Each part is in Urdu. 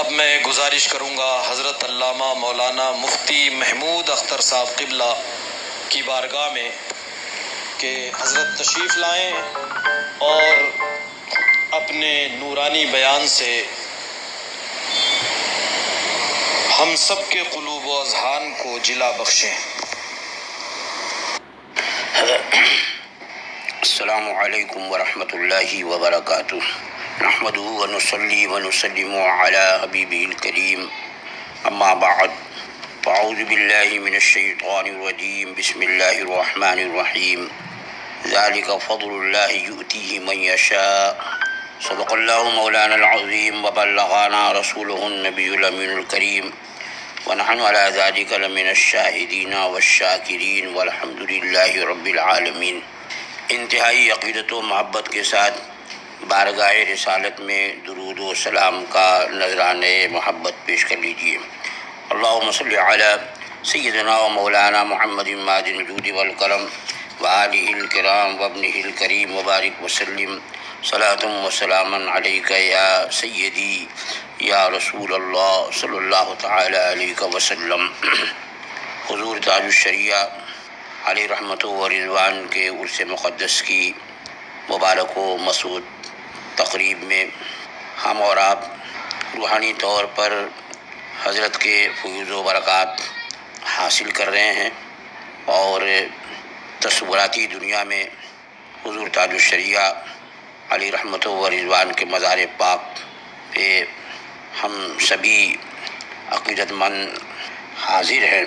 اب میں گزارش کروں گا حضرت علامہ مولانا مفتی محمود اختر صاحب قبلہ کی بارگاہ میں کہ حضرت تشریف لائیں اور اپنے نورانی بیان سے ہم سب کے قلوب و اذہان کو جلا بخشیں۔ السلام علیکم ورحمۃ اللہ وبرکاتہ۔ نحمدہ ونصلی ونسلم علی حبیبہ الکریم، اما بعد، فاعوذ باللہ من الشیطان الرجیم، بسم اللہ الرحمن الرحیم۔ ذالک فضل اللہ یؤتیہ من یشاء، صدق اللہ مولانا العظیم وبلغنا رسولہ النبی الامین الکریم، ونحن علی ذالک لمن الشاہدین والشاکرین والحمد للہ رب العالمین۔ انتہائی عقیدت و محبت کے ساتھ بارگاہ رسالت میں درود و سلام کا نذرانِ محبت پیش کر لیجیے۔ اللہم صلی علی سیدنا و مولانا محمد معدن الجود والکرم وآلہ الکرام وابنہ الکریم وبارک وسلم، صلاۃ و سلاما علیک یا سیدی یا رسول اللہ صلی اللہ تعالی علیہ وسلم۔ حضور تاج الشریعہ علیہ رحمت و رضوان کے عرس مقدس کی مبارک و مسعود تقریب میں ہم اور آپ روحانی طور پر حضرت کے فیوز و برکات حاصل کر رہے ہیں، اور تصوراتی دنیا میں حضور تاج الشریعہ علیہ رحمت و رضوان کے مزار پاک پہ ہم سبھی عقیدت مند حاضر ہیں۔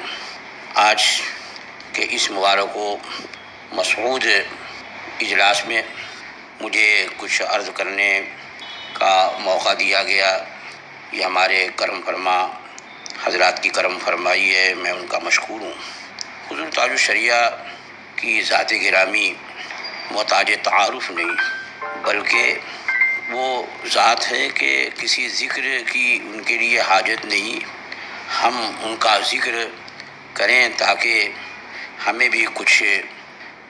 آج کے اس مبارک و مسعود اجلاس میں مجھے کچھ عرض کرنے کا موقع دیا گیا، یہ ہمارے کرم فرما حضرات کی کرم فرمائی ہے، میں ان کا مشکور ہوں۔ حضور تاج الشریعہ کی ذات گرامی محتاج تعارف نہیں، بلکہ وہ ذات ہے کہ کسی ذکر کی ان کے لیے حاجت نہیں، ہم ان کا ذکر کریں تاکہ ہمیں بھی کچھ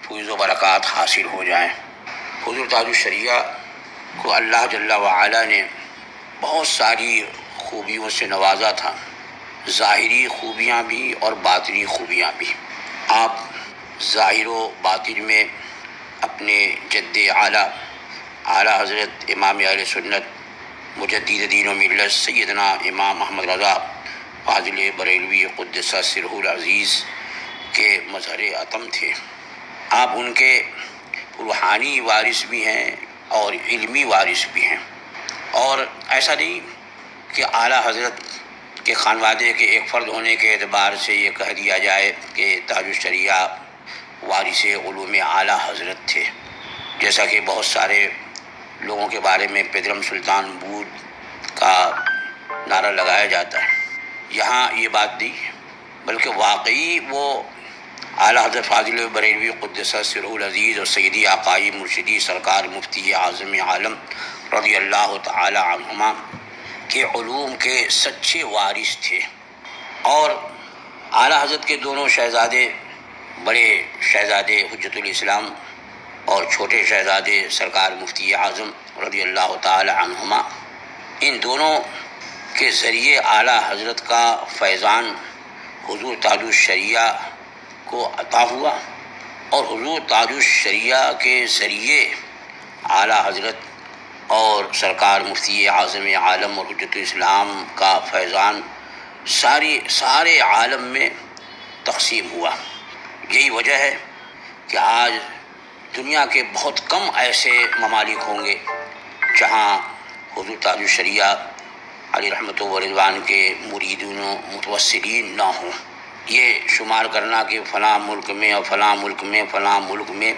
فیض و برکات حاصل ہو جائیں۔ حضور تاج الشریعہ کو اللہ جل وعلا نے بہت ساری خوبیوں سے نوازا تھا، ظاہری خوبیاں بھی اور باطنی خوبیاں بھی۔ آپ ظاہر و باطن میں اپنے جد اعلیٰ حضرت امام اہل سنت مجدد دین و ملت سیدنا امام احمد رضا فاضل بریلوی قدس سرہ العزیز کے مظہر عتم تھے۔ آپ ان کے روحانی وارث بھی ہیں اور علمی وارث بھی ہیں، اور ایسا نہیں کہ اعلیٰ حضرت کے خانوادے کے ایک فرد ہونے کے اعتبار سے یہ کہہ دیا جائے کہ تاج الشریعہ وارث علوم اعلیٰ حضرت تھے، جیسا کہ بہت سارے لوگوں کے بارے میں پیدرم سلطان بود کا نعرہ لگایا جاتا ہے۔ یہاں یہ بات نہیں ہے، بلکہ واقعی وہ اعلیٰ حضرت فاضل بریلوی قدس سرہ العزیز اور سیدی آقائی مرشدی سرکار مفتی اعظم عالم رضی اللہ تعالی عنہما کے علوم کے سچے وارث تھے، اور اعلیٰ حضرت کے دونوں شہزادے، بڑے شہزادے حجت الاسلام اور چھوٹے شہزادے سرکار مفتی اعظم رضی اللہ تعالی عنہما، ان دونوں کے ذریعے اعلیٰ حضرت کا فیضان حضور تاج الشریعہ کو عطا ہوا، اور حضور تاج الشریعہ کے ذریعے اعلیٰ حضرت اور سرکار مفتی اعظم عالم اور حجت الاسلام کا فیضان سارے عالم میں تقسیم ہوا۔ یہی وجہ ہے کہ آج دنیا کے بہت کم ایسے ممالک ہوں گے جہاں حضور تاج الشریعہ علیہ رحمت و رضوان کے مریدین و متوسلین نہ ہوں۔ یہ شمار کرنا کہ فلاں ملک میں اور فلاں ملک میں فلاں ملک میں،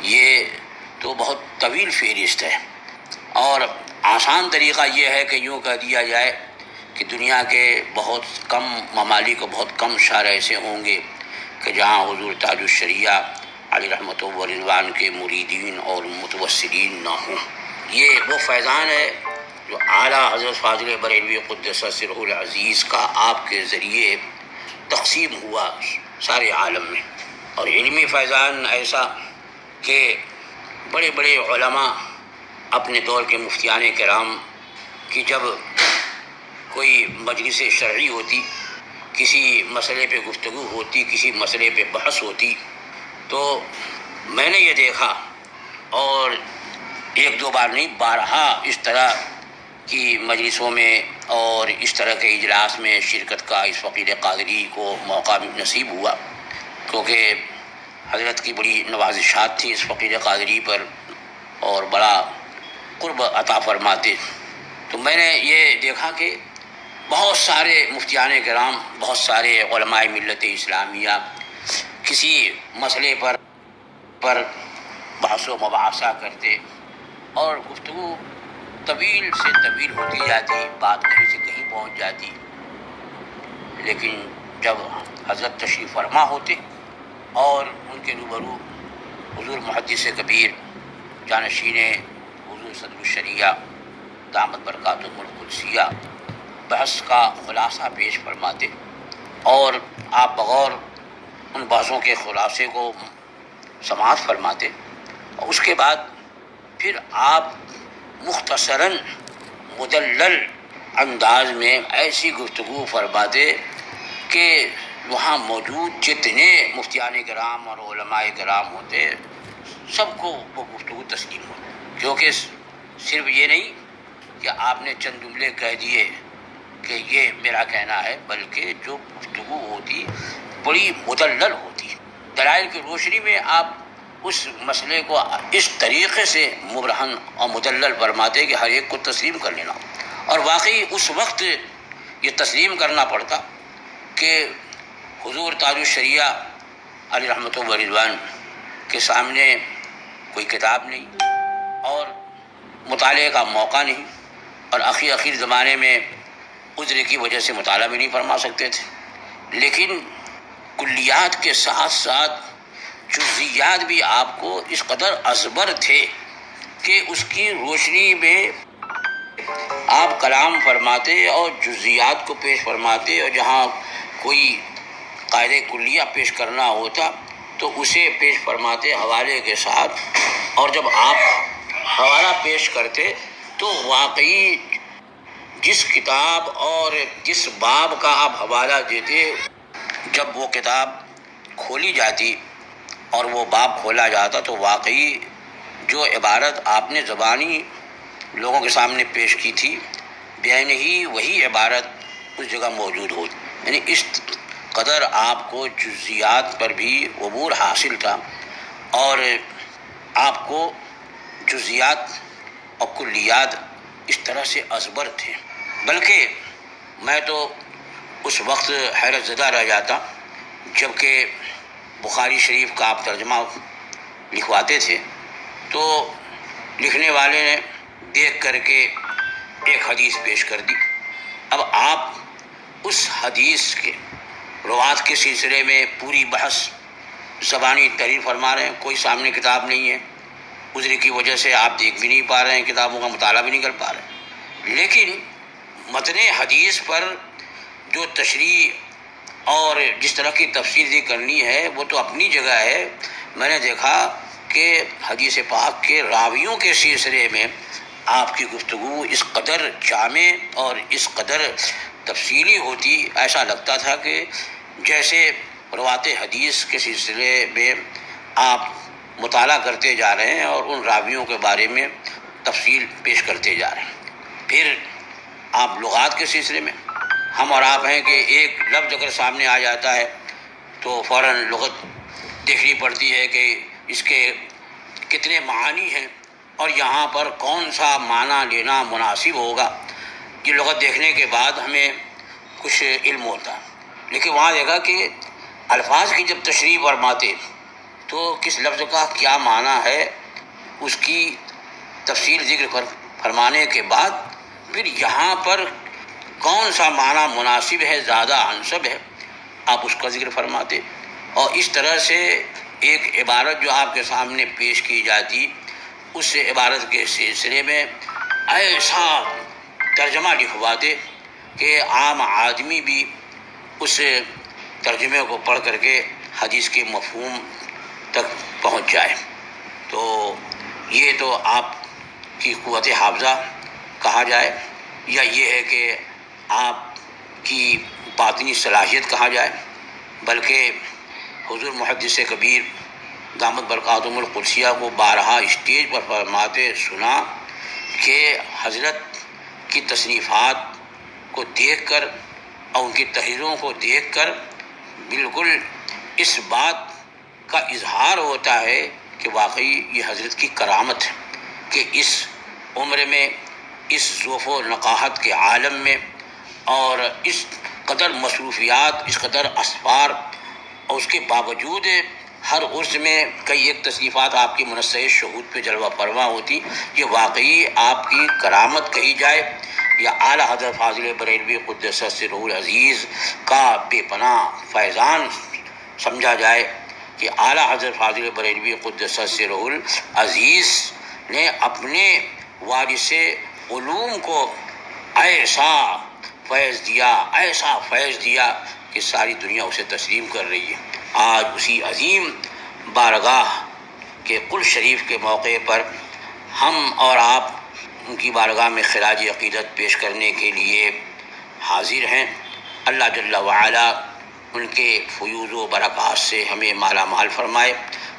یہ تو بہت طویل فہرست ہے، اور آسان طریقہ یہ ہے کہ یوں کہہ دیا جائے کہ دنیا کے بہت کم ممالک اور بہت کم شہر ایسے ہوں گے کہ جہاں حضور تاج الشریعہ علیہ رحمت و رضوان کے مریدین اور متوسلین نہ ہوں۔ یہ وہ فیضان ہے جو اعلیٰ حضرت فاضل بریلوی قدس سرہ العزیز کا آپ کے ذریعے تقسیم ہوا سارے عالم میں، اور علمی فیضان ایسا کہ بڑے بڑے علماء اپنے دور کے مفتیان کرام کی جب کوئی مجلس شرعی ہوتی، کسی مسئلے پہ گفتگو ہوتی، کسی مسئلے پہ بحث ہوتی، تو میں نے یہ دیکھا، اور ایک دو بار نہیں، بارہا اس طرح کی مجلسوں میں اور اس طرح کے اجلاس میں شرکت کا اس فقیر قادری کو موقع نصیب ہوا، کیونکہ حضرت کی بڑی نوازشات تھی اس فقیر قادری پر اور بڑا قرب عطا فرماتے۔ تو میں نے یہ دیکھا کہ بہت سارے مفتیان کرام، بہت سارے علماء ملت اسلامیہ کسی مسئلے پر بحث و مباحثہ کرتے، اور گفتگو طویل سے طویل ہوتی جاتی، بات کہیں سے کہیں پہنچ جاتی، لیکن جب حضرت تشریف فرما ہوتے اور ان کے روبرو حضور محدث کبیر جانشین حضور صدر الشریعہ دامت برکاتہم القدسیہ بحث کا خلاصہ پیش فرماتے، اور آپ بغور ان بحثوں کے خلاصے کو سماعت فرماتے، اور اس کے بعد پھر آپ مختصراً مدلل انداز میں ایسی گفتگو فرماتے کہ وہاں موجود جتنے مفتیان کرام اور علماء کرام ہوتے سب کو وہ گفتگو تسلیم ہو، کیونکہ صرف یہ نہیں کہ آپ نے چند جملے کہہ دیے کہ یہ میرا کہنا ہے، بلکہ جو گفتگو ہوتی بڑی مدلل ہوتی، دلائل کی روشنی میں آپ اس مسئلے کو اس طریقے سے مبرہن اور مدلل فرماتے کہ ہر ایک کو تسلیم کر لینا، اور واقعی اس وقت یہ تسلیم کرنا پڑتا کہ حضور تاج الشریعہ علیہ رحمۃ و رضوان کے سامنے کوئی کتاب نہیں اور مطالعے کا موقع نہیں، اور آخر زمانے میں عذر کی وجہ سے مطالعہ بھی نہیں فرما سکتے تھے، لیکن کلیات کے ساتھ ساتھ جزیات بھی آپ کو اس قدر ازبر تھے کہ اس کی روشنی میں آپ کلام فرماتے اور جزیات کو پیش فرماتے، اور جہاں کوئی قاعدہ کلیہ پیش کرنا ہوتا تو اسے پیش فرماتے حوالے کے ساتھ، اور جب آپ حوالہ پیش کرتے تو واقعی جس کتاب اور جس باب کا آپ حوالہ دیتے، جب وہ کتاب کھولی جاتی اور وہ باب کھولا جاتا تو واقعی جو عبارت آپ نے زبانی لوگوں کے سامنے پیش کی تھی بعین ہی وہی عبارت اس جگہ موجود ہوتی، یعنی اس قدر آپ کو جزیات پر بھی عبور حاصل تھا، اور آپ کو جزیات اور کلیات اس طرح سے ازبر تھے، بلکہ میں تو اس وقت حیرت زدہ رہ جاتا جبکہ بخاری شریف کا آپ ترجمہ لکھواتے تھے تو لکھنے والے نے دیکھ کر کے ایک حدیث پیش کر دی، اب آپ اس حدیث کے روات کے سلسلے میں پوری بحث زبانی تحریر فرما رہے ہیں، کوئی سامنے کتاب نہیں ہے، عذر کی وجہ سے آپ دیکھ بھی نہیں پا رہے ہیں، کتابوں کا مطالعہ بھی نہیں کر پا رہے، لیکن متن حدیث پر جو تشریح اور جس طرح کی تفسیر کرنی ہے وہ تو اپنی جگہ ہے۔ میں نے دیکھا کہ حدیث پاک کے راویوں کے سلسلے میں آپ کی گفتگو اس قدر جامع اور اس قدر تفصیلی ہوتی، ایسا لگتا تھا کہ جیسے روات حدیث کے سلسلے میں آپ مطالعہ کرتے جا رہے ہیں اور ان راویوں کے بارے میں تفصیل پیش کرتے جا رہے ہیں۔ پھر آپ لغات کے سلسلے میں ہم اور آپ ہیں کہ ایک لفظ اگر سامنے آ جاتا ہے تو فوراً لغت دیکھنی پڑتی ہے کہ اس کے کتنے معانی ہیں اور یہاں پر کون سا معنی لینا مناسب ہوگا، یہ لغت دیکھنے کے بعد ہمیں کچھ علم ہوتا ہے، لیکن وہاں دیکھا کہ الفاظ کی جب تشریح فرماتے تو کس لفظ کا کیا معنی ہے اس کی تفصیل ذکر فرمانے کے بعد پھر یہاں پر کون سا معنی مناسب ہے، زیادہ انسب ہے، آپ اس کا ذکر فرماتے، اور اس طرح سے ایک عبارت جو آپ کے سامنے پیش کی جاتی اس عبارت کے سلسلے میں ایسا ترجمہ لکھواتے کہ عام آدمی بھی اس ترجمے کو پڑھ کر کے حدیث کے مفہوم تک پہنچ جائے۔ تو یہ تو آپ کی قوت حافظہ کہا جائے، یا یہ ہے کہ آپ کی باطنی صلاحیت کہا جائے، بلکہ حضور محدث کبیر دامت برکاتہم القدسیہ کو بارہا اسٹیج پر فرماتے سنا کہ حضرت کی تصنیفات کو دیکھ کر اور ان کی تحریروں کو دیکھ کر بالکل اس بات کا اظہار ہوتا ہے کہ واقعی یہ حضرت کی کرامت ہے کہ اس عمر میں، اس ذوف و نقاہت کے عالم میں، اور اس قدر مصروفیات، اس قدر اسفار، اور اس کے باوجود ہر عرس میں کئی ایک تصنیفات آپ کی منصع شہود پہ جلوہ فرما ہوتی، یہ واقعی آپ کی کرامت کہی جائے یا اعلیٰ حضرت فاضل بریلوی قدس سرہ العزیز کا بے پناہ فیضان سمجھا جائے کہ اعلیٰ حضرت فاضل بریلوی قدس سرہ العزیز نے اپنے وارث علوم کو ایسا فیض دیا کہ ساری دنیا اسے تسلیم کر رہی ہے۔ آج اسی عظیم بارگاہ کے قل شریف کے موقع پر ہم اور آپ ان کی بارگاہ میں خراج عقیدت پیش کرنے کے لیے حاضر ہیں۔ اللہ جل وعلا ان کے فیوض و برکات سے ہمیں مالا مال فرمائے،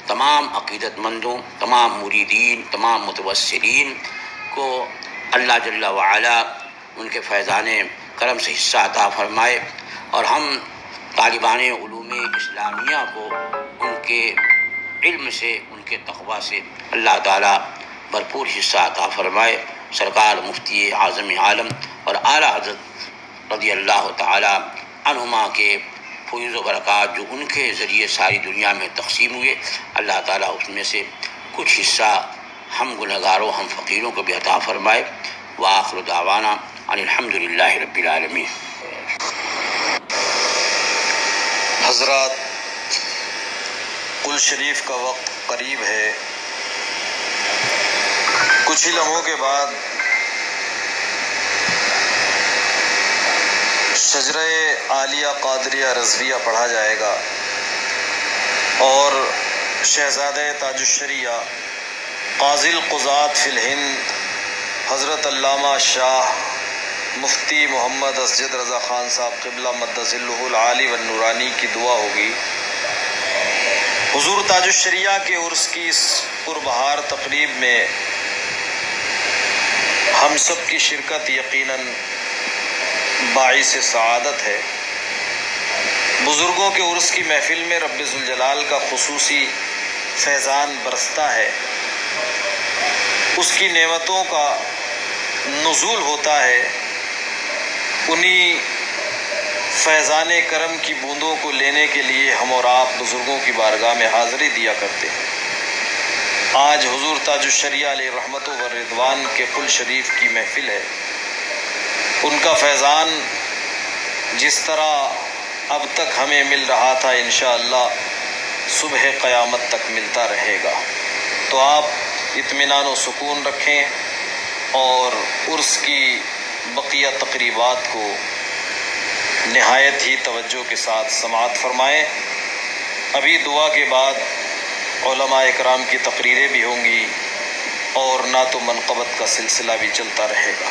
تمام عقیدت مندوں، تمام مریدین، تمام متوسلین کو اللہ جل وعلا ان کے فیضان کرم سے حصہ عطا فرمائے، اور ہم طالبان علوم اسلامیہ کو ان کے علم سے، ان کے تقویٰ سے اللہ تعالیٰ بھرپور حصہ عطا فرمائے۔ سرکار مفتی اعظم عالم اور اعلیٰ حضرت رضی اللہ تعالیٰ عنہما کے فیض و برکات جو ان کے ذریعے ساری دنیا میں تقسیم ہوئے، اللہ تعالیٰ اس میں سے کچھ حصہ ہم گنہگاروں، ہم فقیروں کو بھی عطا فرمائے۔ وآخر دعوانا ان الحمد للہ رب العالمین۔ حضرات، قل شریف کا وقت قریب ہے۔ کچھ ہی لمحوں کے بعد شجرہ عالیہ قادریہ رضویہ پڑھا جائے گا، اور شہزادہ تاج الشریعہ قاضی القضات فی الہند حضرت علامہ شاہ مفتی محمد اسجد رضا خان صاحب قبلہ مدظلہ العالی والنورانی کی دعا ہوگی۔ حضور تاج الشریعہ کے عرس کی اس پربہار تقریب میں ہم سب کی شرکت یقیناً باعث سعادت ہے۔ بزرگوں کے عرس کی محفل میں رب ذوالجلال کا خصوصی فیضان برستا ہے، اس کی نعمتوں کا نزول ہوتا ہے۔ انہی فیضان کرم کی بوندوں کو لینے کے لیے ہم اور آپ بزرگوں کی بارگاہ میں حاضری دیا کرتے ہیں۔ آج حضور تاج الشریعہ علیہ رحمت و رضوان کے قل شریف کی محفل ہے۔ ان کا فیضان جس طرح اب تک ہمیں مل رہا تھا انشاءاللہ صبح قیامت تک ملتا رہے گا۔ تو آپ اطمینان و سکون رکھیں اور عرس کی بقیہ تقریبات کو نہایت ہی توجہ کے ساتھ سماعت فرمائیں۔ ابھی دعا کے بعد علماء اکرام کی تقریریں بھی ہوں گی اور نعت و منقبت کا سلسلہ بھی چلتا رہے گا۔